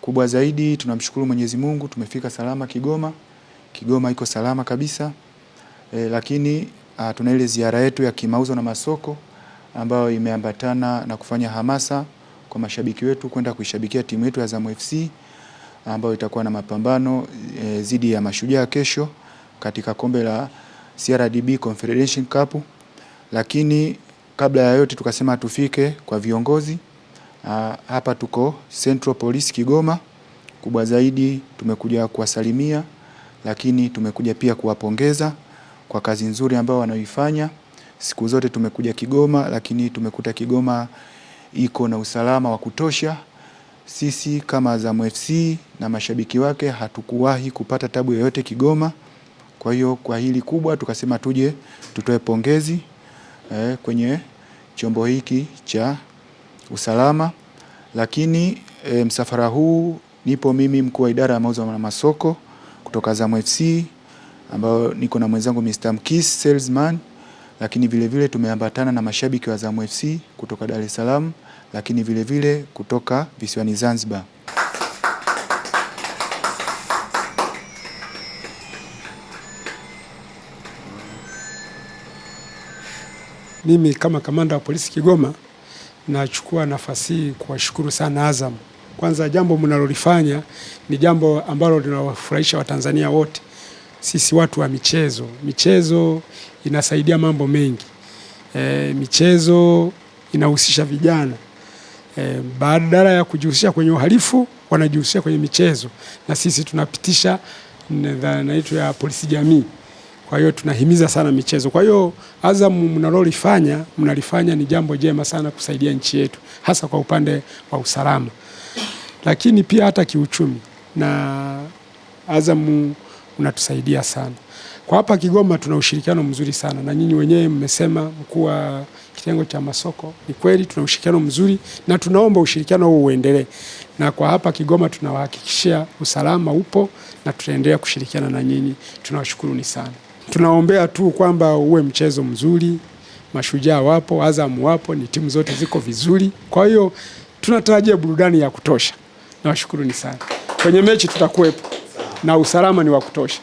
Kubwa zaidi tunamshukuru Mwenyezi Mungu, tumefika salama Kigoma. Kigoma iko salama kabisa. Lakini tuna ile ziara yetu ya kimauzo na masoko ambayo imeambatana na kufanya hamasa kwa mashabiki wetu kwenda kuishabikia timu yetu ya Azam FC ambayo itakuwa na mapambano dhidi ya Mashujaa kesho katika kombe la CRDB Confederation Cup. Lakini kabla ya yote tukasema tufike kwa viongozi. Hapa tuko Central Police Kigoma. Kubwa zaidi tumekuja kuwasalimia, lakini tumekuja pia kuwapongeza kwa kazi nzuri ambayo wanaoifanya. Siku zote tumekuja Kigoma, lakini tumekuta Kigoma iko na usalama wa kutosha. Sisi kama Azam FC na mashabiki wake hatukuwahi kupata tabu yoyote Kigoma. Kwa hiyo kwa hili kubwa tukasema tuje tutoe pongezi kwenye chombo hiki cha usalama. Lakini msafara huu nipo mimi mkuu wa idara ya mauzo na masoko kutoka Azam FC ambao niko na mwenzangu Mr. Mkis salesman, lakini vile vile tumeambatana na mashabiki wa Azam FC kutoka Dar es Salaam, lakini vile vile kutoka visiwani Zanzibar. Mimi kama kamanda wa polisi Kigoma nachukua nafasi hii kuwashukuru sana Azam. Kwanza jambo mnalolifanya ni jambo ambalo linawafurahisha Watanzania wote. Sisi watu wa michezo. Michezo inasaidia mambo mengi. Michezo inahusisha vijana. Badala ya kujihusisha kwenye uhalifu, wanajihusisha kwenye michezo. Na sisi tunapitisha dhana yetu ya polisi jamii. Kwa hiyo tunahimiza sana michezo. Kwa hiyo Azam mnalifanya ni jambo jema sana kusaidia nchi yetu, hasa kwa upande wa usalama. Lakini pia hata kiuchumi, na Azam unatusaidia sana. Kwa hapa Kigoma tuna ushirikiano mzuri sana, na nyinyi wenyewe mmesema, mkuu wa kitengo cha masoko, ni kweli tuna ushirikiano mzuri na tunaomba ushirikiano huu uendelee. Na kwa hapa Kigoma tunawahakikishia usalama upo na tutaendelea kushirikiana na nyinyi. Tunawashukuruni sana. Tunaombea tu kwamba uwe mchezo mzuri. Mashujaa wapo, Azam wapo, ni timu zote ziko vizuri. Kwa hiyo tunatarajia burudani ya kutosha. Nawashukuruni sana. Kwenye mechi tutakuwepo na usalama ni wa kutosha.